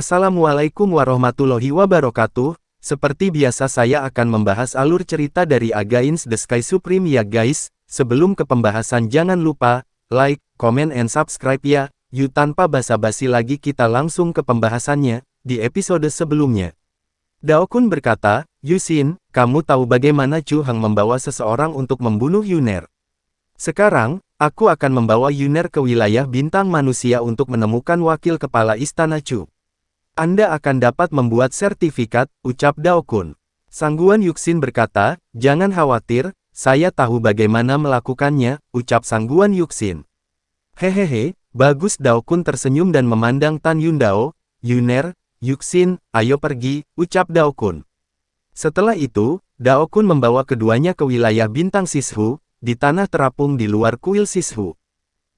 Assalamualaikum warahmatullahi wabarakatuh. Seperti biasa saya akan membahas alur cerita dari Against the Sky Supreme ya guys. Sebelum ke pembahasan jangan lupa, like, comment and subscribe ya. Yuk tanpa basa-basi lagi kita langsung ke pembahasannya, di episode sebelumnya. Dao Kun berkata, Yuxin, kamu tahu bagaimana Chu Heng membawa seseorang untuk membunuh Yuner. Sekarang, aku akan membawa Yuner ke wilayah bintang manusia untuk menemukan wakil kepala istana Chu. Anda akan dapat membuat sertifikat, ucap Dao Kun. Sangguan Yuxin berkata, jangan khawatir, saya tahu bagaimana melakukannya, ucap Sangguan Yuxin. Hehehe, bagus. Dao Kun tersenyum dan memandang Tan Yun Dao. Yuner, Yuxin, ayo pergi, ucap Dao Kun. Setelah itu, Dao Kun membawa keduanya ke wilayah bintang Sishu, di tanah terapung di luar kuil Sishu.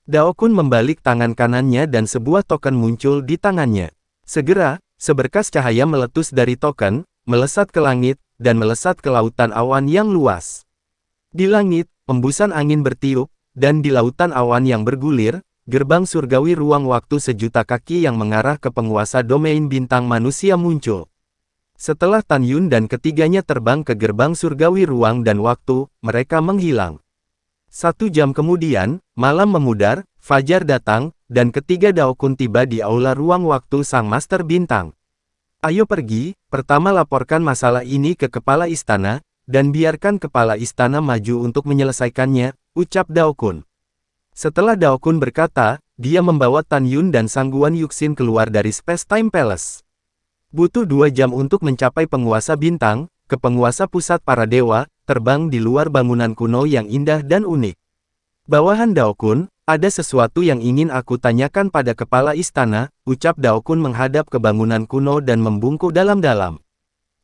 Dao Kun membalik tangan kanannya dan sebuah token muncul di tangannya. Segera, seberkas cahaya meletus dari token, melesat ke langit, dan melesat ke lautan awan yang luas. Di langit, embusan angin bertiup, dan di lautan awan yang bergulir, gerbang surgawi ruang waktu sejuta kaki yang mengarah ke penguasa domain bintang manusia muncul. Setelah Tan Yun dan ketiganya terbang ke gerbang surgawi ruang dan waktu, mereka menghilang. 1 jam kemudian, malam memudar, fajar datang, dan ketiga Dao Kun tiba di aula ruang waktu Sang Master Bintang. Ayo pergi, pertama laporkan masalah ini ke kepala istana, dan biarkan kepala istana maju untuk menyelesaikannya, ucap Dao Kun. Setelah Dao Kun berkata, dia membawa Tan Yun dan Sangguan Yuxin keluar dari Space Time Palace. Butuh 2 jam untuk mencapai penguasa bintang, ke penguasa pusat para dewa, terbang di luar bangunan kuno yang indah dan unik. Bawahan Dao Kun, ada sesuatu yang ingin aku tanyakan pada kepala istana, ucap Dao Kun menghadap ke bangunan kuno dan membungkuk dalam-dalam.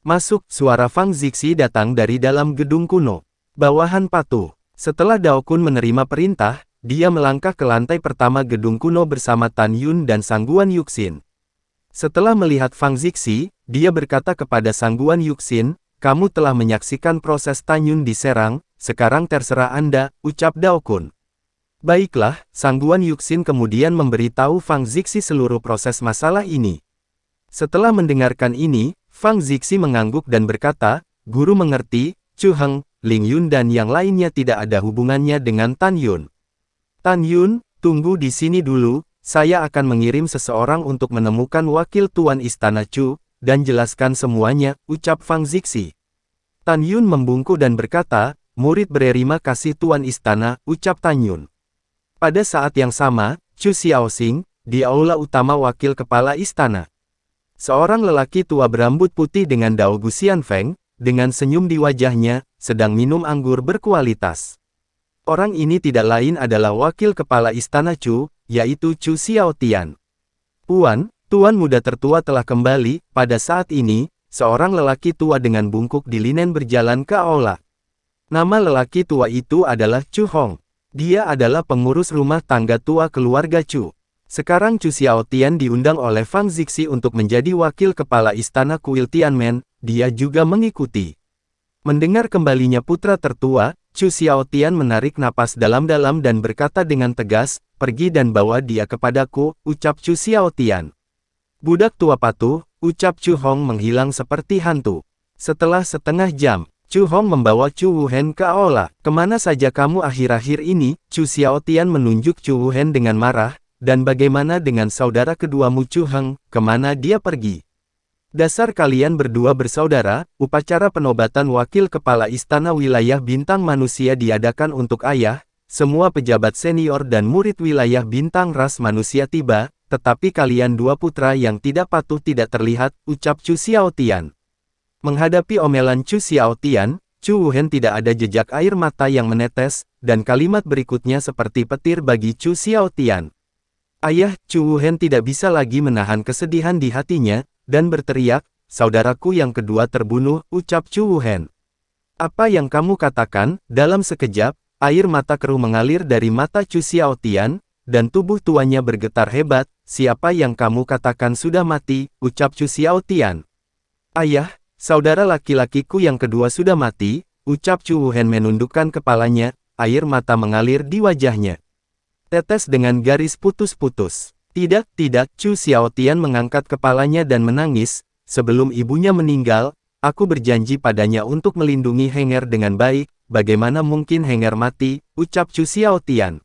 Masuk, suara Fang Zixi datang dari dalam gedung kuno. Bawahan patuh. Setelah Dao Kun menerima perintah, dia melangkah ke lantai pertama gedung kuno bersama Tan Yun dan Sangguan Yuxin. Setelah melihat Fang Zixi, dia berkata kepada Sangguan Yuxin, kamu telah menyaksikan proses Tan Yun diserang, sekarang terserah Anda, ucap Dao Kun. Baiklah, Sangguan Yuxin kemudian memberitahu Fang Zixi seluruh proses masalah ini. Setelah mendengarkan ini, Fang Zixi mengangguk dan berkata, guru mengerti, Chu Heng, Ling Yun dan yang lainnya tidak ada hubungannya dengan Tan Yun. Tan Yun, tunggu di sini dulu, saya akan mengirim seseorang untuk menemukan wakil Tuan Istana Chu, dan jelaskan semuanya, ucap Fang Zixi. Tan Yun membungkuk dan berkata, murid berterima kasih Tuan Istana, ucap Tan Yun. Pada saat yang sama, Chu Xiaoxing, di aula utama wakil kepala istana. Seorang lelaki tua berambut putih dengan Dao Gu Xianfeng, dengan senyum di wajahnya, sedang minum anggur berkualitas. Orang ini tidak lain adalah wakil kepala istana Chu, yaitu Chu Xiaotian. Tuan muda tertua telah kembali. Pada saat ini, seorang lelaki tua dengan bungkuk di linen berjalan ke aula. Nama lelaki tua itu adalah Chu Hong. Dia adalah pengurus rumah tangga tua keluarga Chu. Sekarang Chu Xiaotian diundang oleh Fang Zixi untuk menjadi wakil kepala istana kuil Tianmen, dia juga mengikuti. Mendengar kembalinya putra tertua, Chu Xiaotian menarik napas dalam-dalam dan berkata dengan tegas, pergi dan bawa dia kepadaku, ucap Chu Xiaotian. Budak tua patuh, ucap Chu Hong menghilang seperti hantu. Setelah setengah jam, Chu Hong membawa Chu Wuhen ke aula. Kemana saja kamu akhir-akhir ini? Chu Xiaotian menunjuk Chu Wuhen dengan marah, dan bagaimana dengan saudara keduamu Chu Heng, kemana dia pergi? Dasar kalian berdua bersaudara, upacara penobatan wakil kepala istana wilayah bintang manusia diadakan untuk ayah, semua pejabat senior dan murid wilayah bintang ras manusia tiba, tetapi kalian dua putra yang tidak patuh tidak terlihat, ucap Chu Xiaotian. Menghadapi omelan Chu Xiaotian, Chu Wuhen tidak ada jejak air mata yang menetes, dan kalimat berikutnya seperti petir bagi Chu Xiaotian. Ayah, Chu Wuhen tidak bisa lagi menahan kesedihan di hatinya, dan berteriak, saudaraku yang kedua terbunuh, ucap Chu Wuhen. Apa yang kamu katakan? Dalam sekejap, air mata keruh mengalir dari mata Chu Xiaotian, dan tubuh tuanya bergetar hebat, siapa yang kamu katakan sudah mati, ucap Chu Xiaotian. Ayah, saudara laki-lakiku yang kedua sudah mati, ucap Chu Wuhen menundukkan kepalanya, air mata mengalir di wajahnya. Tetes dengan garis putus-putus. Tidak, tidak, Chu Xiaotian mengangkat kepalanya dan menangis. Sebelum ibunya meninggal, aku berjanji padanya untuk melindungi Henger dengan baik. Bagaimana mungkin Henger mati, ucap Chu Xiaotian.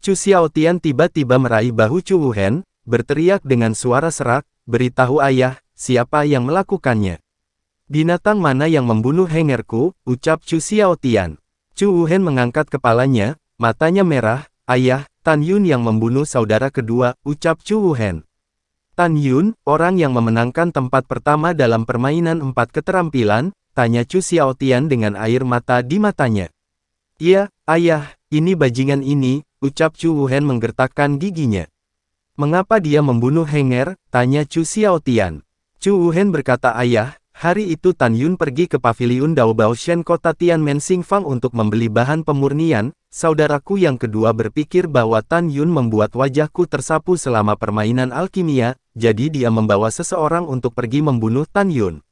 Chu Xiaotian tiba-tiba meraih bahu Chu Wuhen, berteriak dengan suara serak, beritahu ayah, siapa yang melakukannya. Binatang mana yang membunuh Hengerku, ucap Chu Xiaotian. Chu Wuhen mengangkat kepalanya, matanya merah, ayah, Tan Yun yang membunuh saudara kedua, ucap Chu Wuhen. Tan Yun, orang yang memenangkan tempat pertama dalam permainan 4 keterampilan, tanya Chu Xiaotian dengan air mata di matanya. Iya, ayah, ini bajingan ini, ucap Chu Wuhen menggertakkan giginya. Mengapa dia membunuh Henger, tanya Chu Xiaotian. Chu Wuhen berkata ayah, hari itu Tan Yun pergi ke paviliun Dao Baoshan kota Tianmen Xingfang untuk membeli bahan pemurnian. Saudaraku yang kedua berpikir bahwa Tan Yun membuat wajahku tersapu selama permainan alkimia, jadi dia membawa seseorang untuk pergi membunuh Tan Yun.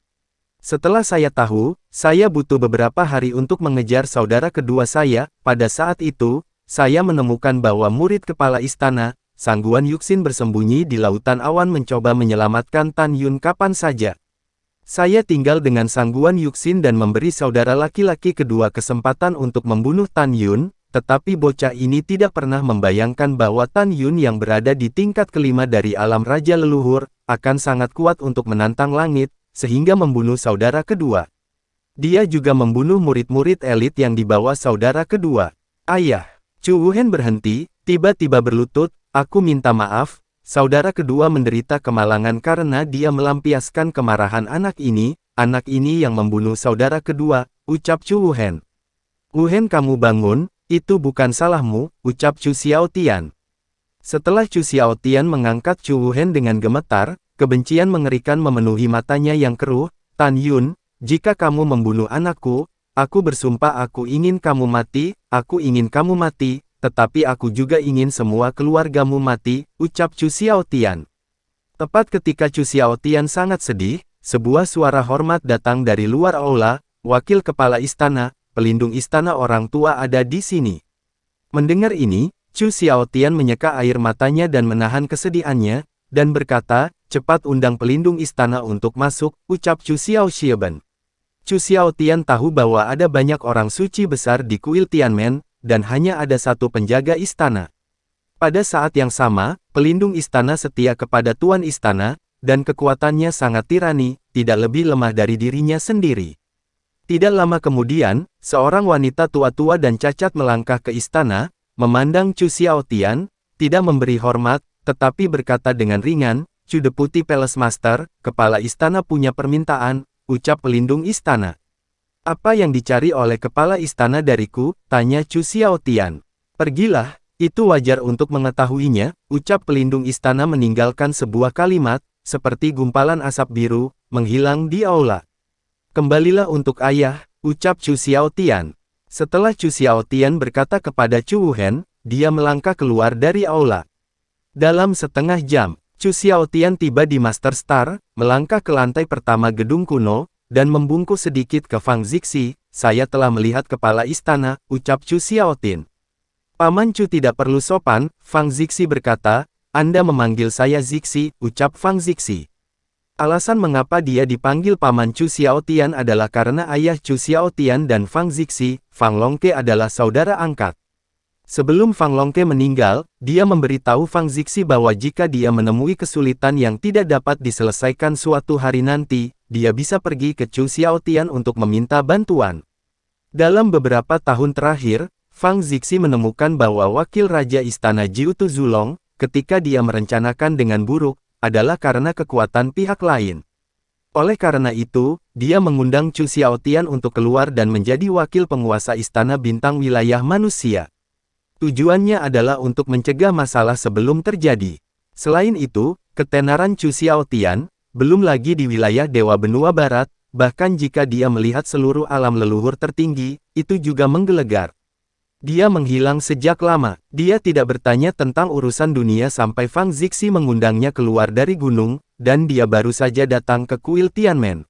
Setelah saya tahu, saya butuh beberapa hari untuk mengejar saudara kedua saya. Pada saat itu, saya menemukan bahwa murid kepala istana, Sangguan Yuxin bersembunyi di lautan awan mencoba menyelamatkan Tan Yun kapan saja. Saya tinggal dengan Sangguan Yuxin dan memberi saudara laki-laki kedua kesempatan untuk membunuh Tan Yun. Tetapi bocah ini tidak pernah membayangkan bahwa Tan Yun yang berada di tingkat kelima dari alam raja leluhur, akan sangat kuat untuk menantang langit, sehingga membunuh saudara kedua. Dia juga membunuh murid-murid elit yang dibawa saudara kedua. Ayah, Chu Wuhen berhenti, tiba-tiba berlutut, aku minta maaf, saudara kedua menderita kemalangan karena dia melampiaskan kemarahan anak ini yang membunuh saudara kedua, ucap Chu Wuhen. Wuhen kamu bangun. Itu bukan salahmu, ucap Chu Xiaotian. Setelah Chu Xiaotian mengangkat Chu Wuhen dengan gemetar, kebencian mengerikan memenuhi matanya yang keruh. Tan Yun, jika kamu membunuh anakku, aku bersumpah aku ingin kamu mati, tetapi aku juga ingin semua keluargamu mati, ucap Chu Xiaotian. Tepat ketika Chu Xiaotian sangat sedih, sebuah suara hormat datang dari luar aula, wakil kepala istana, pelindung istana orang tua ada di sini. Mendengar ini, Chu Xiaotian menyeka air matanya dan menahan kesedihannya, dan berkata, cepat undang pelindung istana untuk masuk, ucap Chu Xiaoxieben. Chu Xiaotian tahu bahwa ada banyak orang suci besar di kuil Tianmen, dan hanya ada satu penjaga istana. Pada saat yang sama, pelindung istana setia kepada tuan istana, dan kekuatannya sangat tirani, tidak lebih lemah dari dirinya sendiri. Tidak lama kemudian, seorang wanita tua-tua dan cacat melangkah ke istana, memandang Chu Xiaotian, tidak memberi hormat, tetapi berkata dengan ringan, Chu Deputy Palace Master, kepala istana punya permintaan, ucap pelindung istana. Apa yang dicari oleh kepala istana dariku, tanya Chu Xiaotian. Pergilah, itu wajar untuk mengetahuinya, ucap pelindung istana meninggalkan sebuah kalimat, seperti gumpalan asap biru, menghilang di aula. Kembalilah untuk ayah, ucap Chu Xiaotian. Setelah Chu Xiaotian berkata kepada Chu Wuhen, dia melangkah keluar dari aula. Dalam setengah jam, Chu Xiaotian tiba di Master Star, melangkah ke lantai pertama gedung kuno, dan membungkuk sedikit ke Fang Zixi. Saya telah melihat kepala istana, ucap Chu Xiaotian. Paman Chu tidak perlu sopan, Fang Zixi berkata, Anda memanggil saya Zixi, ucap Fang Zixi. Alasan mengapa dia dipanggil Paman Chu Xiaotian adalah karena ayah Chu Xiaotian dan Fang Zixi, Fang Longke adalah saudara angkat. Sebelum Fang Longke meninggal, dia memberitahu Fang Zixi bahwa jika dia menemui kesulitan yang tidak dapat diselesaikan suatu hari nanti, dia bisa pergi ke Chu Xiaotian untuk meminta bantuan. Dalam beberapa tahun terakhir, Fang Zixi menemukan bahwa wakil raja istana Jiutu Zulong, ketika dia merencanakan dengan buruk, adalah karena kekuatan pihak lain. Oleh karena itu, dia mengundang Chu Xiaotian untuk keluar dan menjadi wakil penguasa istana bintang wilayah manusia. Tujuannya adalah untuk mencegah masalah sebelum terjadi. Selain itu, ketenaran Chu Xiaotian, belum lagi di wilayah Dewa Benua Barat, bahkan jika dia melihat seluruh alam leluhur tertinggi, itu juga menggelegar. Dia menghilang sejak lama. Dia tidak bertanya tentang urusan dunia sampai Fang Zixi mengundangnya keluar dari gunung, dan dia baru saja datang ke kuil Tianmen.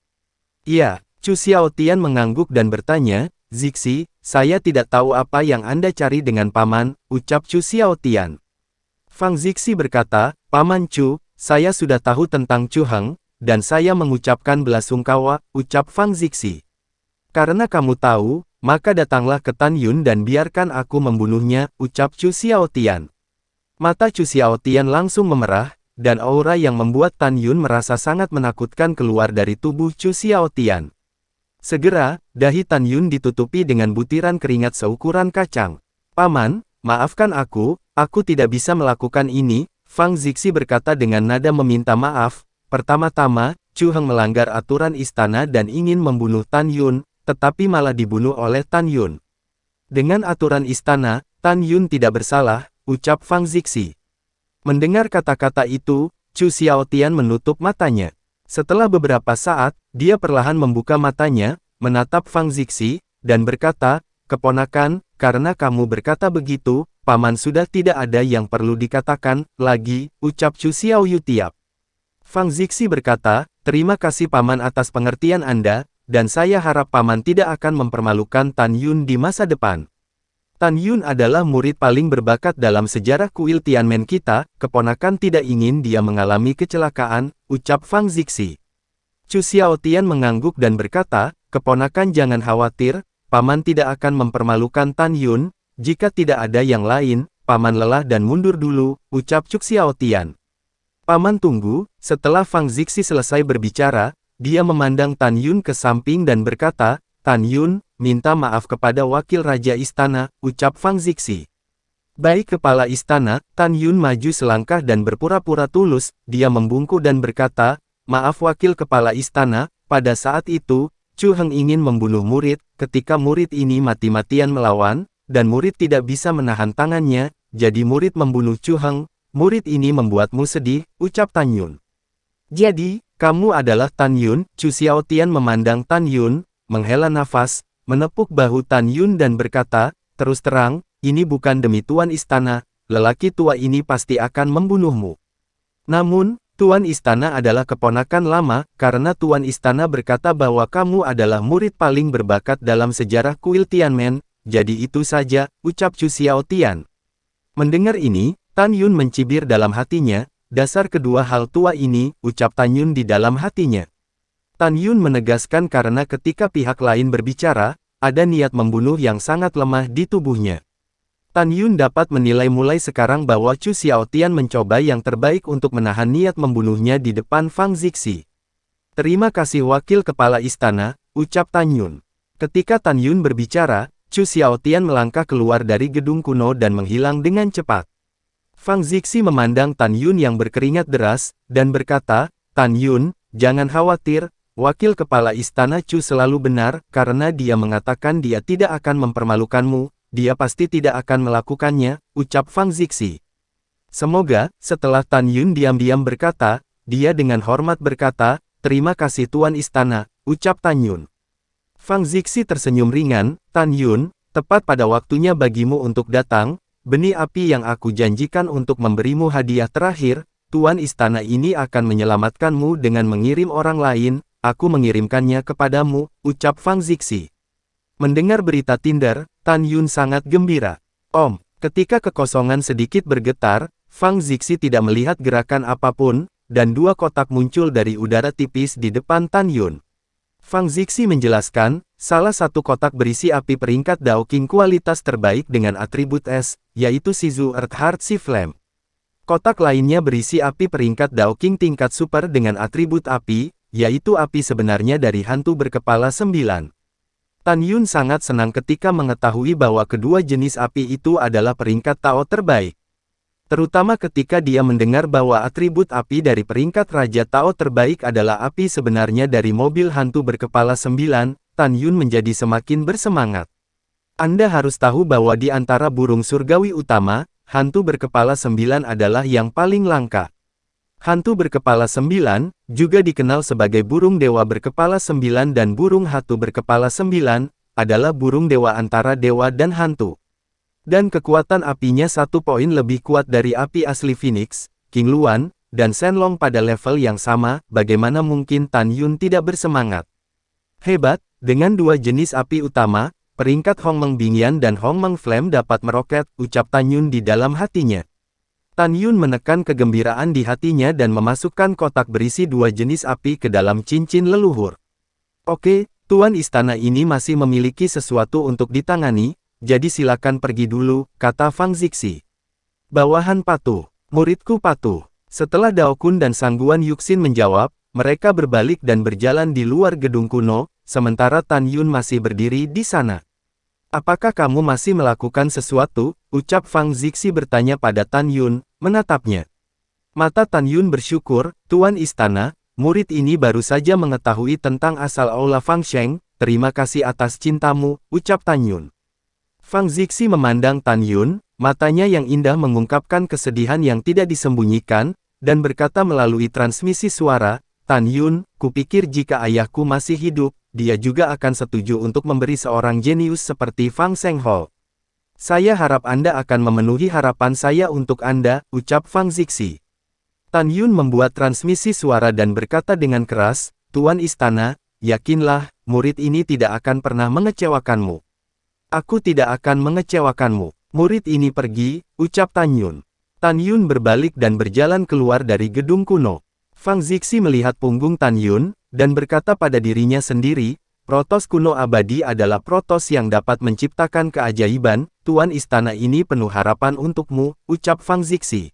Ya, Chu Xiaotian mengangguk dan bertanya, Zixi, saya tidak tahu apa yang Anda cari dengan paman, ucap Chu Xiaotian. Fang Zixi berkata, Paman Chu, saya sudah tahu tentang Chu Heng, dan saya mengucapkan belasungkawa, ucap Fang Zixi. Karena kamu tahu, maka datanglah ke Tan Yun dan biarkan aku membunuhnya, ucap Chu Xiaotian. Mata Chu Xiaotian langsung memerah, dan aura yang membuat Tan Yun merasa sangat menakutkan keluar dari tubuh Chu Xiaotian. Segera, dahi Tan Yun ditutupi dengan butiran keringat seukuran kacang. Paman, maafkan aku tidak bisa melakukan ini, Fang Zixi berkata dengan nada meminta maaf. Pertama-tama, Chu Heng melanggar aturan istana dan ingin membunuh Tan Yun, tetapi malah dibunuh oleh Tan Yun. Dengan aturan istana, Tan Yun tidak bersalah, ucap Fang Zixi. Mendengar kata-kata itu, Chu Xiaotian menutup matanya. Setelah beberapa saat, dia perlahan membuka matanya, menatap Fang Zixi, dan berkata, Keponakan, karena kamu berkata begitu, Paman sudah tidak ada yang perlu dikatakan lagi, ucap Chu Xiaoyutiap. Fang Zixi berkata, terima kasih Paman atas pengertian Anda, dan saya harap Paman tidak akan mempermalukan Tan Yun di masa depan. Tan Yun adalah murid paling berbakat dalam sejarah kuil Tianmen kita, keponakan tidak ingin dia mengalami kecelakaan, ucap Fang Zixi. Chu Xiaotian mengangguk dan berkata, keponakan jangan khawatir, Paman tidak akan mempermalukan Tan Yun, jika tidak ada yang lain, Paman lelah dan mundur dulu, ucap Chu Xiaotian. Paman tunggu, setelah Fang Zixi selesai berbicara, dia memandang Tan Yun ke samping dan berkata, Tan Yun, minta maaf kepada wakil raja istana, ucap Fang Zixi. Baik kepala istana, Tan Yun maju selangkah dan berpura-pura tulus, dia membungkuk dan berkata, maaf wakil kepala istana, pada saat itu, Chu Heng ingin membunuh murid, ketika murid ini mati-matian melawan, dan murid tidak bisa menahan tangannya, jadi murid membunuh Chu Heng, murid ini membuatmu sedih, ucap Tan Yun. Jadi, kamu adalah Tan Yun, Chu Xiaotian memandang Tan Yun, menghela nafas, menepuk bahu Tan Yun dan berkata, terus terang, ini bukan demi tuan istana, lelaki tua ini pasti akan membunuhmu. Namun, tuan istana adalah keponakan lama, karena tuan istana berkata bahwa kamu adalah murid paling berbakat dalam sejarah kuil Tianmen, jadi itu saja, ucap Chu Xiaotian. Mendengar ini, Tan Yun mencibir dalam hatinya, dasar kedua hal tua ini, ucap Tan Yun di dalam hatinya. Tan Yun menegaskan karena ketika pihak lain berbicara, ada niat membunuh yang sangat lemah di tubuhnya. Tan Yun dapat menilai mulai sekarang bahwa Chu Xiaotian mencoba yang terbaik untuk menahan niat membunuhnya di depan Fang Zixi. Terima kasih wakil kepala istana, ucap Tan Yun. Ketika Tan Yun berbicara, Chu Xiaotian melangkah keluar dari gedung kuno dan menghilang dengan cepat. Fang Zixi memandang Tan Yun yang berkeringat deras, dan berkata, Tan Yun, jangan khawatir, wakil kepala istana Chu selalu benar, karena dia mengatakan dia tidak akan mempermalukanmu, dia pasti tidak akan melakukannya, ucap Fang Zixi. Semoga, setelah Tan Yun diam-diam berkata, dia dengan hormat berkata, terima kasih tuan istana, ucap Tan Yun. Fang Zixi tersenyum ringan, Tan Yun, tepat pada waktunya bagimu untuk datang, benih api yang aku janjikan untuk memberimu hadiah terakhir, tuan istana ini akan menyelamatkanmu dengan mengirim orang lain, aku mengirimkannya kepadamu, ucap Fang Zixi. Mendengar berita Tinder, Tan Yun sangat gembira. Ketika kekosongan sedikit bergetar, Fang Zixi tidak melihat gerakan apapun, dan dua kotak muncul dari udara tipis di depan Tan Yun. Fang Zixi menjelaskan, salah satu kotak berisi api peringkat Daoking kualitas terbaik dengan atribut es, yaitu Shizu Earth Heart Sea Flame. Kotak lainnya berisi api peringkat Daoking tingkat super dengan atribut api, yaitu api sebenarnya dari hantu berkepala 9. Tan Yun sangat senang ketika mengetahui bahwa kedua jenis api itu adalah peringkat Tao terbaik. Terutama ketika dia mendengar bahwa atribut api dari peringkat Raja Tao terbaik adalah api sebenarnya dari mobil hantu berkepala 9, Tan Yun menjadi semakin bersemangat. Anda harus tahu bahwa di antara burung surgawi utama, hantu berkepala 9 adalah yang paling langka. Hantu berkepala 9, juga dikenal sebagai burung dewa berkepala 9 dan burung hatu berkepala 9, adalah burung dewa antara dewa dan hantu. Dan kekuatan apinya 1 poin lebih kuat dari api asli Phoenix, King Luan, dan Shenlong pada level yang sama, bagaimana mungkin Tan Yun tidak bersemangat? Hebat, dengan dua jenis api utama, peringkat Hongmeng Bingyan dan Hongmeng Flame dapat meroket, ucap Tan Yun di dalam hatinya. Tan Yun menekan kegembiraan di hatinya dan memasukkan kotak berisi 2 jenis api ke dalam cincin leluhur. Oke, Tuan Istana ini masih memiliki sesuatu untuk ditangani, jadi silakan pergi dulu, kata Fang Zixi. Bawahan patuh. Muridku patuh. Setelah Dao Kun dan Sangguan Yuxin menjawab, mereka berbalik dan berjalan di luar gedung kuno, sementara Tan Yun masih berdiri di sana. Apakah kamu masih melakukan sesuatu? Ucap Fang Zixi bertanya pada Tan Yun, menatapnya. Mata Tan Yun bersyukur, Tuan Istana, murid ini baru saja mengetahui tentang asal Aula Fangsheng, terima kasih atas cintamu, ucap Tan Yun. Fang Zixi memandang Tan Yun, matanya yang indah mengungkapkan kesedihan yang tidak disembunyikan, dan berkata melalui transmisi suara, Tan Yun, kupikir jika ayahku masih hidup, dia juga akan setuju untuk memberi seorang jenius seperti Fang Zhenghao. Saya harap Anda akan memenuhi harapan saya untuk Anda, ucap Fang Zixi. Tan Yun membuat transmisi suara dan berkata dengan keras, Tuan Istana, yakinlah, murid ini tidak akan pernah mengecewakanmu. Aku tidak akan mengecewakanmu. Murid ini pergi, ucap Tan Yun. Tan Yun berbalik dan berjalan keluar dari gedung kuno. Fang Zixi melihat punggung Tan Yun, dan berkata pada dirinya sendiri, protos kuno abadi adalah protos yang dapat menciptakan keajaiban, Tuan Istana ini penuh harapan untukmu, ucap Fang Zixi.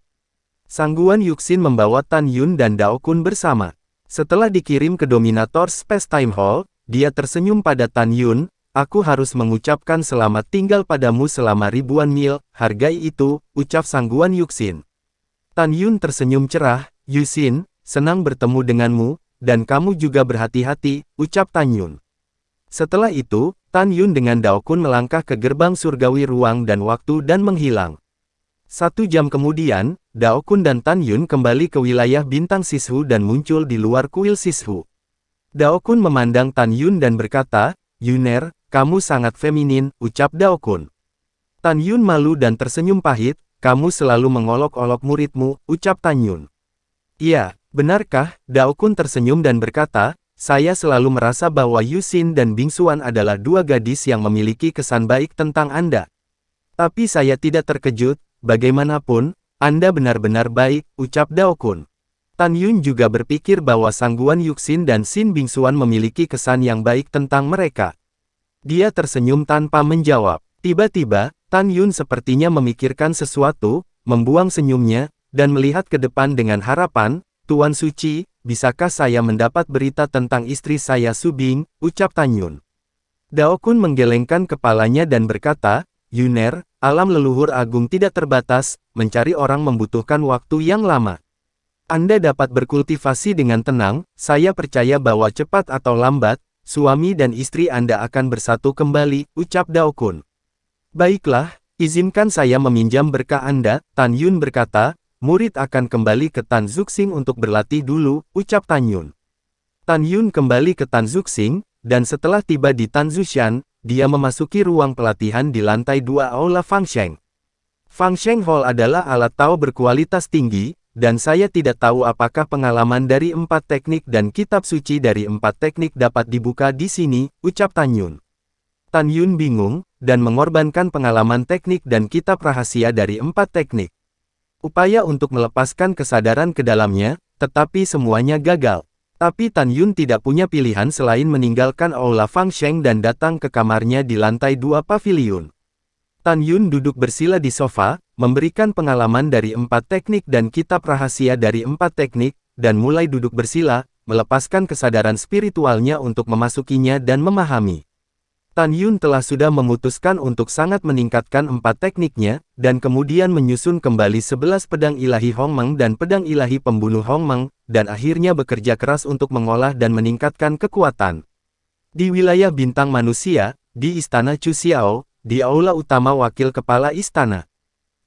Sangguan Yuxin membawa Tan Yun dan Dao Kun bersama. Setelah dikirim ke Dominator Space Time Hall, dia tersenyum pada Tan Yun, aku harus mengucapkan selamat tinggal padamu selama ribuan mil, hargai itu, ucap Sangguan Yuxin. Tan Yun tersenyum cerah, Yuxin, senang bertemu denganmu, dan kamu juga berhati-hati, ucap Tan Yun. Setelah itu, Tan Yun dengan Dao Kun melangkah ke gerbang surgawi ruang dan waktu dan menghilang. 1 jam kemudian, Dao Kun dan Tan Yun kembali ke wilayah bintang Sishu dan muncul di luar kuil Sishu. Dao Kun memandang Tan Yun dan berkata, Yuner, kamu sangat feminin, ucap Dao Kun. Tan Yun malu dan tersenyum pahit, kamu selalu mengolok-olok muridmu, ucap Tan Yun. Iya, benarkah? Dao Kun tersenyum dan berkata, saya selalu merasa bahwa Yuxin dan Bingsuan adalah 2 gadis yang memiliki kesan baik tentang Anda. Tapi saya tidak terkejut, bagaimanapun, Anda benar-benar baik, ucap Dao Kun. Tan Yun juga berpikir bahwa Sangguan Yuxin dan Xin Bingsuan memiliki kesan yang baik tentang mereka. Dia tersenyum tanpa menjawab. Tiba-tiba, Tan Yun sepertinya memikirkan sesuatu, membuang senyumnya, dan melihat ke depan dengan harapan, Tuan Suci, bisakah saya mendapat berita tentang istri saya Su Bing, ucap Tan Yun. Dao Kun menggelengkan kepalanya dan berkata, Yuner, alam leluhur agung tidak terbatas, mencari orang membutuhkan waktu yang lama. Anda dapat berkultivasi dengan tenang, saya percaya bahwa cepat atau lambat, suami dan istri Anda akan bersatu kembali, ucap Dao Kun. Baiklah, izinkan saya meminjam berkah Anda, Tan Yun berkata, murid akan kembali ke Tan Zuxing untuk berlatih dulu, ucap Tan Yun. Tan Yun kembali ke Tan Zuxing, dan setelah tiba di Tan Zushan, dia memasuki ruang pelatihan di lantai 2 Aula Fangsheng. Fangsheng Hall adalah alat tahu berkualitas tinggi, dan saya tidak tahu apakah pengalaman dari 4 teknik dan kitab suci dari 4 teknik dapat dibuka di sini, ucap Tan Yun. Tan Yun bingung, dan mengorbankan pengalaman teknik dan kitab rahasia dari 4 teknik. Upaya untuk melepaskan kesadaran ke dalamnya, tetapi semuanya gagal. Tapi Tan Yun tidak punya pilihan selain meninggalkan Aula Fangsheng dan datang ke kamarnya di lantai 2 paviliun. Tan Yun duduk bersila di sofa, memberikan pengalaman dari 4 teknik dan kitab rahasia dari 4 teknik, dan mulai duduk bersila, melepaskan kesadaran spiritualnya untuk memasukinya dan memahami. Tan Yun sudah memutuskan untuk sangat meningkatkan 4 tekniknya, dan kemudian menyusun kembali 11 pedang ilahi Hongmeng dan pedang ilahi pembunuh Hongmeng, dan akhirnya bekerja keras untuk mengolah dan meningkatkan kekuatan. Di wilayah bintang manusia, di Istana Chu Xiao, di aula utama wakil kepala istana.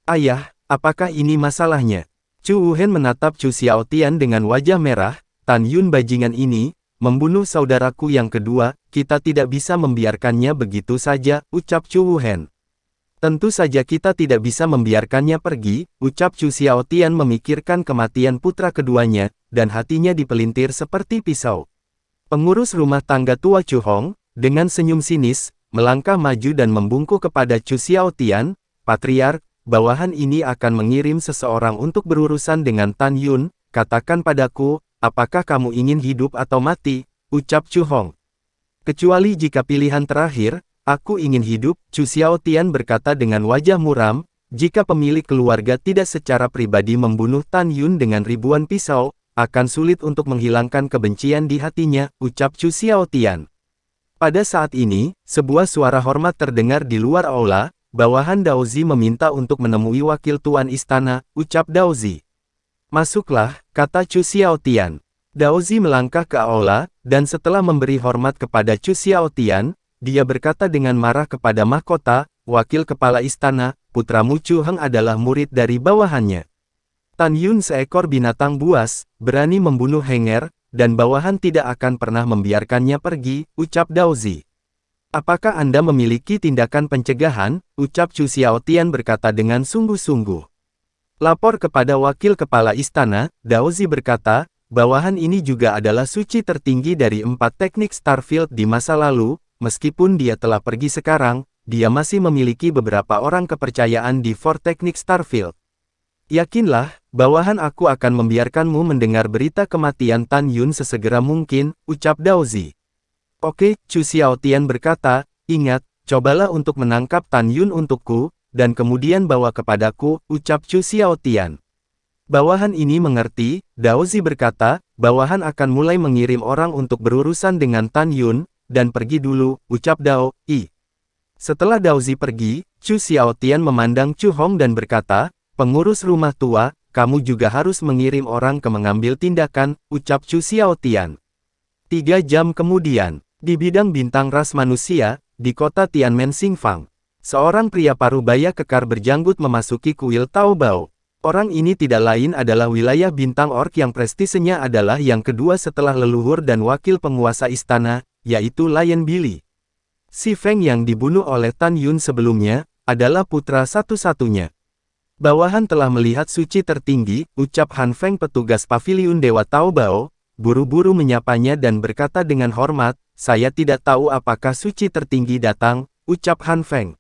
Ayah, apakah ini masalahnya? Chu Wuhen menatap Chu Xiaotian dengan wajah merah, Tan Yun bajingan ini, membunuh saudaraku yang kedua, kita tidak bisa membiarkannya begitu saja, ucap Chu Wuhen. Tentu saja kita tidak bisa membiarkannya pergi, ucap Chu Xiaotian memikirkan kematian putra keduanya, dan hatinya dipelintir seperti pisau. Pengurus rumah tangga tua Chu Hong, dengan senyum sinis, melangkah maju dan membungkuk kepada Chu Xiaotian, Patriark, bawahan ini akan mengirim seseorang untuk berurusan dengan Tan Yun, katakan padaku, apakah kamu ingin hidup atau mati, ucap Chu Hong. Kecuali jika pilihan terakhir, aku ingin hidup, Chu Xiaotian berkata dengan wajah muram, jika pemilik keluarga tidak secara pribadi membunuh Tan Yun dengan ribuan pisau, akan sulit untuk menghilangkan kebencian di hatinya, ucap Chu Xiaotian. Pada saat ini, sebuah suara hormat terdengar di luar aula, bawahan Daozi meminta untuk menemui wakil tuan istana, ucap Daozi. Masuklah, kata Chu Xiaotian. Daozi melangkah ke aula, dan setelah memberi hormat kepada Chu Xiaotian, dia berkata dengan marah kepada mahkota, wakil kepala istana, putramu Chu Heng adalah murid dari bawahannya. Tan Yun seekor binatang buas, berani membunuh Henger, dan bawahan tidak akan pernah membiarkannya pergi, ucap Daozi. Apakah Anda memiliki tindakan pencegahan, ucap Chu Xiaotian berkata dengan sungguh-sungguh. Lapor kepada wakil kepala istana, Daozi berkata, bawahan ini juga adalah suci tertinggi dari 4 teknik Starfield di masa lalu, meskipun dia telah pergi sekarang, dia masih memiliki beberapa orang kepercayaan di Fort Teknik Starfield. Yakinlah, bawahan aku akan membiarkanmu mendengar berita kematian Tan Yun sesegera mungkin, ucap Daozi. Oke, Chu Xiaotian berkata, ingat, cobalah untuk menangkap Tan Yun untukku, dan kemudian bawa kepadaku, ucap Chu Xiaotian. Bawahan ini mengerti, Daozi berkata, bawahan akan mulai mengirim orang untuk berurusan dengan Tan Yun, dan pergi dulu, ucap Dao, I. Setelah Daozi pergi, Chu Xiaotian memandang Chu Hong dan berkata, pengurus rumah tua, kamu juga harus mengirim orang ke mengambil tindakan, ucap Chu Xiaotian. 3 jam kemudian, di bidang bintang ras manusia, di kota Tianmen Xingfang, seorang pria parubaya kekar berjanggut memasuki kuil Taobao. Orang ini tidak lain adalah wilayah bintang orc yang prestisenya adalah yang kedua setelah leluhur dan wakil penguasa istana, yaitu Lion Billy. Si Feng yang dibunuh oleh Tan Yun sebelumnya, adalah putra satu-satunya. Bawahan telah melihat suci tertinggi, ucap Han Feng petugas paviliun Dewa Taobao, buru-buru menyapanya dan berkata dengan hormat, saya tidak tahu apakah suci tertinggi datang, ucap Han Feng.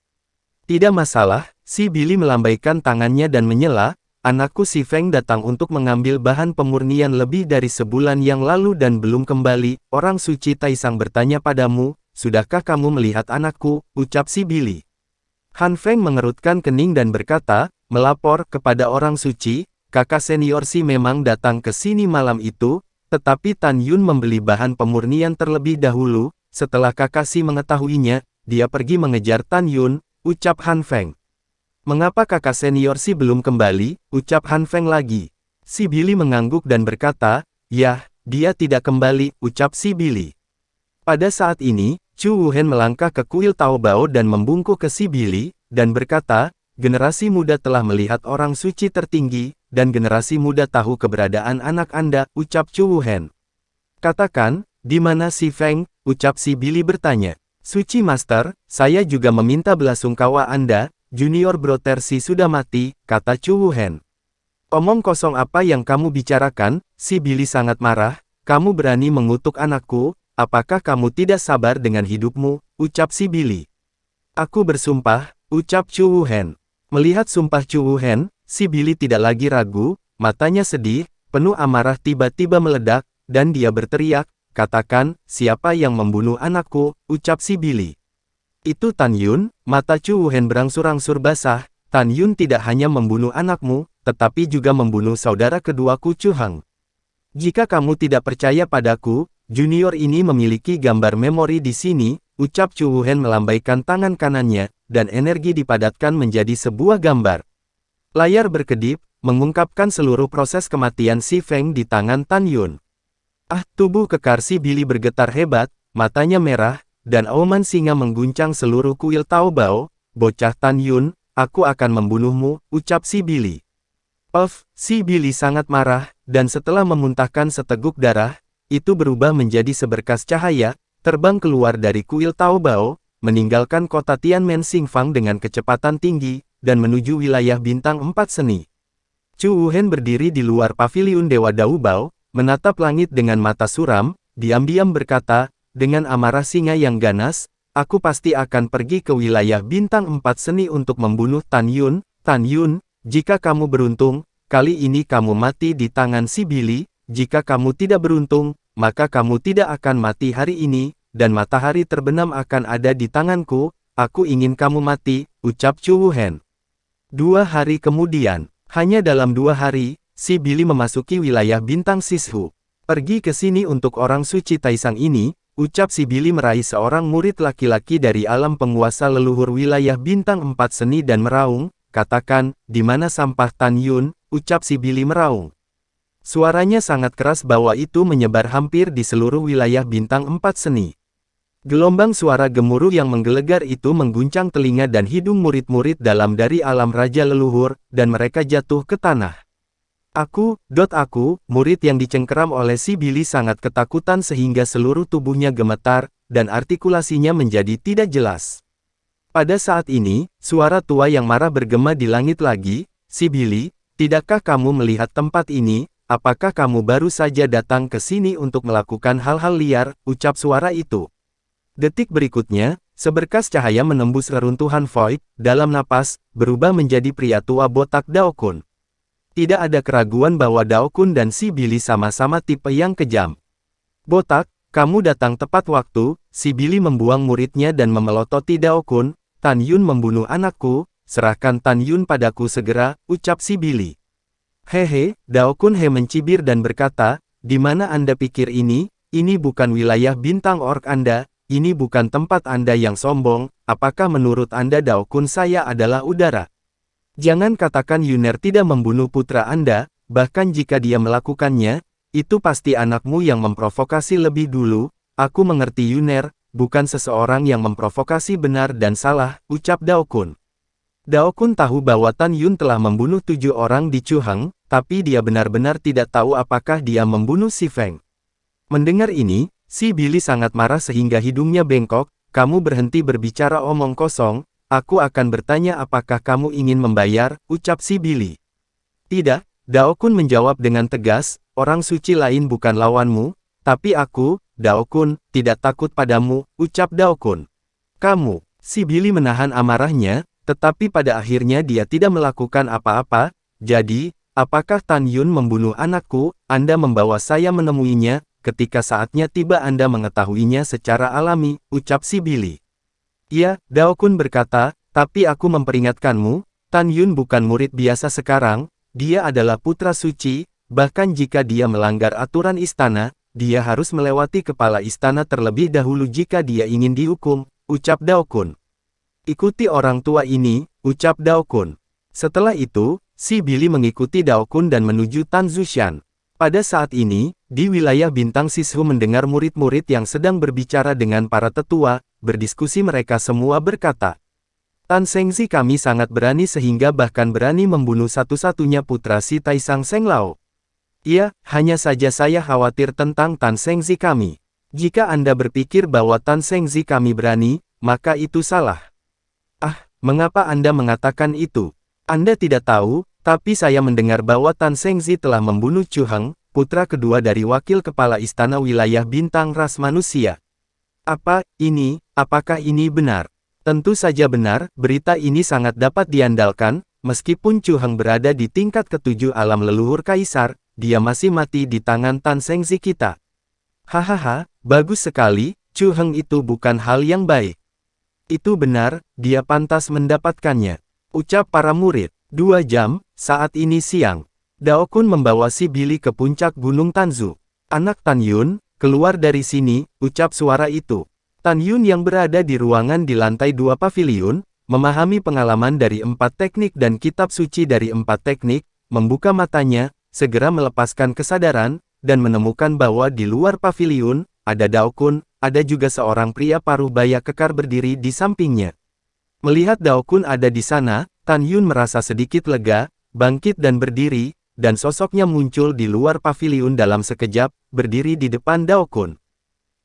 Tidak masalah, si Billy melambaikan tangannya dan menyela, anakku si Feng datang untuk mengambil bahan pemurnian lebih dari sebulan yang lalu dan belum kembali, orang suci Taisang bertanya padamu, sudahkah kamu melihat anakku, ucap si Billy. Han Feng mengerutkan kening dan berkata, melapor kepada orang suci, kakak senior si memang datang ke sini malam itu, tetapi Tan Yun membeli bahan pemurnian terlebih dahulu, setelah kakak si mengetahuinya, dia pergi mengejar Tan Yun, ucap Han Feng. Mengapa kakak senior si belum kembali, ucap Han Feng lagi. Si Billy mengangguk dan berkata, yah, dia tidak kembali, ucap si Billy. Pada saat ini, Chu Wuhen melangkah ke kuil Taobao dan membungkuk ke si Billy, dan berkata, generasi muda telah melihat orang suci tertinggi, dan generasi muda tahu keberadaan anak Anda, ucap Chu Wuhen. Katakan, di mana si Feng, ucap si Billy bertanya. Suci Master, saya juga meminta belasungkawa Anda, Junior Brother si sudah mati, kata Chu Wuhen. Omong kosong apa yang kamu bicarakan, si Billy sangat marah, kamu berani mengutuk anakku, apakah kamu tidak sabar dengan hidupmu, ucap si Billy. Aku bersumpah, ucap Chu Wuhen. Melihat sumpah Chu Wuhen, si Billy tidak lagi ragu, matanya sedih, penuh amarah tiba-tiba meledak, dan dia berteriak, katakan, siapa yang membunuh anakku, ucap si Billy. Itu Tan Yun, mata Chu Wuhen berangsur-angsur basah, Tan Yun tidak hanya membunuh anakmu, tetapi juga membunuh saudara keduaku Chu Heng. Jika kamu tidak percaya padaku, junior ini memiliki gambar memori di sini, ucap Chu Wuhen melambaikan tangan kanannya, dan energi dipadatkan menjadi sebuah gambar. Layar berkedip, mengungkapkan seluruh proses kematian si Feng di tangan Tan Yun. Tubuh kekar si Billy bergetar hebat, matanya merah, dan auman singa mengguncang seluruh kuil Taobao, bocah Tan Yun, aku akan membunuhmu, ucap si Billy. Si Billy sangat marah, dan setelah memuntahkan seteguk darah, itu berubah menjadi seberkas cahaya, terbang keluar dari kuil Taobao, meninggalkan kota Tianmen Xingfang dengan kecepatan tinggi, dan menuju wilayah bintang 4 seni. Chu Wuhen berdiri di luar paviliun Dewa Taobao, menatap langit dengan mata suram, diam-diam berkata, dengan amarah singa yang ganas, aku pasti akan pergi ke wilayah bintang 4 seni untuk membunuh Tan Yun, Tan Yun, jika kamu beruntung, kali ini kamu mati di tangan si Billy, jika kamu tidak beruntung, maka kamu tidak akan mati hari ini, dan matahari terbenam akan ada di tanganku, aku ingin kamu mati, ucap Chu Wuhen. 2 hari kemudian, hanya dalam 2 hari, si Billy memasuki wilayah bintang Sishu. Pergi ke sini untuk orang suci Taisang ini, ucap si Billy meraih seorang murid laki-laki dari alam penguasa leluhur wilayah bintang 4 seni dan meraung, katakan, di mana sampah Tan Yun, ucap si Billy meraung. Suaranya sangat keras bahwa itu menyebar hampir di seluruh wilayah bintang 4 seni. Gelombang suara gemuruh yang menggelegar itu mengguncang telinga dan hidung murid-murid dalam dari alam raja leluhur, dan mereka jatuh ke tanah. Aku, murid yang dicengkeram oleh si Billy sangat ketakutan sehingga seluruh tubuhnya gemetar, dan artikulasinya menjadi tidak jelas. Pada saat ini, suara tua yang marah bergema di langit lagi, si Billy, tidakkah kamu melihat tempat ini, apakah kamu baru saja datang ke sini untuk melakukan hal-hal liar, ucap suara itu. Detik berikutnya, seberkas cahaya menembus reruntuhan void, dalam napas, berubah menjadi pria tua botak Daokun. Tidak ada keraguan bahwa Daokun dan si Billy sama-sama tipe yang kejam. Botak, kamu datang tepat waktu, si Billy membuang muridnya dan memelototi Daokun, Tan Yun membunuh anakku, serahkan Tan Yun padaku segera, ucap si Billy. Hehe, Daokun mencibir dan berkata, di mana Anda pikir ini bukan wilayah bintang orc Anda, ini bukan tempat Anda yang sombong, apakah menurut Anda Daokun saya adalah udara? Jangan katakan Yuner tidak membunuh putra Anda, bahkan jika dia melakukannya, itu pasti anakmu yang memprovokasi lebih dulu, aku mengerti Yuner, bukan seseorang yang memprovokasi benar dan salah, ucap Daokun. Daokun tahu bahwa Tan Yun telah membunuh 7 orang di Chuheng, tapi dia benar-benar tidak tahu apakah dia membunuh si Feng. Mendengar ini, si Billy sangat marah sehingga hidungnya bengkok, kamu berhenti berbicara omong kosong, aku akan bertanya apakah kamu ingin membayar, ucap si Billy. Tidak, Daokun menjawab dengan tegas, orang suci lain bukan lawanmu, tapi aku, Daokun, tidak takut padamu, ucap Daokun. Kamu, si Billy menahan amarahnya, tetapi pada akhirnya dia tidak melakukan apa-apa, jadi, apakah Tan Yun membunuh anakku, Anda membawa saya menemuinya, ketika saatnya tiba Anda mengetahuinya secara alami, ucap si Billy. Ya, Daokun berkata, tapi aku memperingatkanmu, Tan Yun bukan murid biasa sekarang, dia adalah putra suci, bahkan jika dia melanggar aturan istana, dia harus melewati kepala istana terlebih dahulu jika dia ingin dihukum, ucap Daokun. Ikuti orang tua ini, ucap Daokun. Setelah itu, si Billy mengikuti Daokun dan menuju Tan Zushan. Pada saat ini, di wilayah bintang Sishu mendengar murid-murid yang sedang berbicara dengan para tetua, berdiskusi mereka semua berkata, Tan Sengzi kami sangat berani sehingga bahkan berani membunuh satu-satunya putra si Taisang Senglao. Iya, hanya saja saya khawatir tentang Tan Sengzi kami. Jika Anda berpikir bahwa Tan Sengzi kami berani, maka itu salah. Ah, mengapa Anda mengatakan itu? Anda tidak tahu, tapi saya mendengar bahwa Tan Sengzi telah membunuh Chuheng, putra kedua dari wakil kepala istana wilayah bintang ras manusia. Apakah ini benar? Tentu saja benar, berita ini sangat dapat diandalkan, meskipun Chuheng berada di tingkat ke-7 alam leluhur kaisar, dia masih mati di tangan Tan Sengzi kita. Hahaha, bagus sekali, Chuheng itu bukan hal yang baik. Itu benar, dia pantas mendapatkannya, ucap para murid. 2 jam, saat ini siang. Daokun membawa si Billy ke puncak gunung Tanzu. Anak Tan Yun, keluar dari sini, ucap suara itu. Tan Yun yang berada di ruangan di lantai 2 paviliun, memahami pengalaman dari 4 teknik dan kitab suci dari 4 teknik, membuka matanya, segera melepaskan kesadaran, dan menemukan bahwa di luar paviliun, ada Daokun, ada juga seorang pria paruh baya kekar berdiri di sampingnya. Melihat Daokun ada di sana, Tan Yun merasa sedikit lega, bangkit dan berdiri, dan sosoknya muncul di luar paviliun dalam sekejap, berdiri di depan Daokun.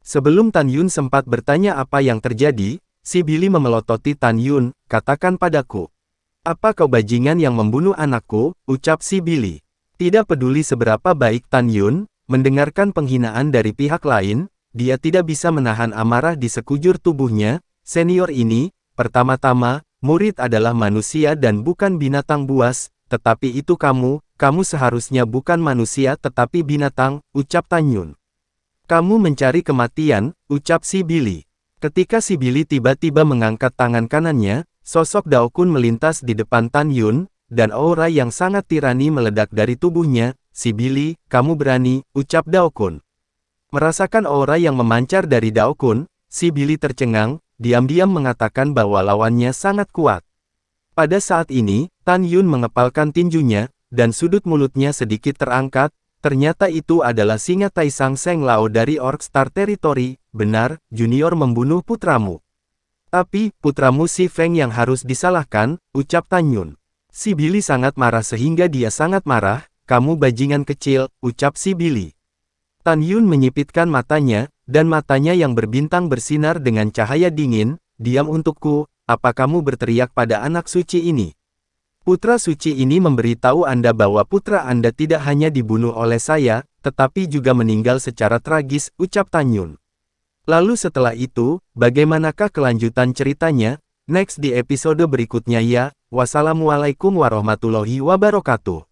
Sebelum Tan Yun sempat bertanya apa yang terjadi, si Billy memelototi Tan Yun, katakan padaku. Apa kau bajingan yang membunuh anakku, ucap si Billy. Tidak peduli seberapa baik Tan Yun, mendengarkan penghinaan dari pihak lain, dia tidak bisa menahan amarah di sekujur tubuhnya, senior ini, pertama-tama, murid adalah manusia dan bukan binatang buas, tetapi itu kamu seharusnya bukan manusia tetapi binatang, ucap Tan Yun. Kamu mencari kematian, ucap si Billy. Ketika si Billy tiba-tiba mengangkat tangan kanannya, sosok Dao Kun melintas di depan Tan Yun, dan aura yang sangat tirani meledak dari tubuhnya. Si Billy, kamu berani, ucap Dao Kun. Merasakan aura yang memancar dari Dao Kun, si Billy tercengang, diam-diam mengatakan bahwa lawannya sangat kuat. Pada saat ini, Tan Yun mengepalkan tinjunya, dan sudut mulutnya sedikit terangkat. Ternyata itu adalah singa Taisang Seng Lao dari Orc Star Territory. Benar, Junior membunuh putramu. Tapi, putramu si Feng yang harus disalahkan, ucap Tan Yun. Si Billy sangat marah sehingga dia sangat marah. Kamu bajingan kecil, ucap si Billy. Tan Yun menyipitkan matanya, dan matanya yang berbintang bersinar dengan cahaya dingin. Diam untukku, apa kamu berteriak pada anak suci ini? Putra suci ini memberitahu Anda bahwa putra Anda tidak hanya dibunuh oleh saya, tetapi juga meninggal secara tragis, ucap Tan Yun. Lalu setelah itu, bagaimanakah kelanjutan ceritanya? Next di episode berikutnya ya. Wassalamualaikum warahmatullahi wabarakatuh.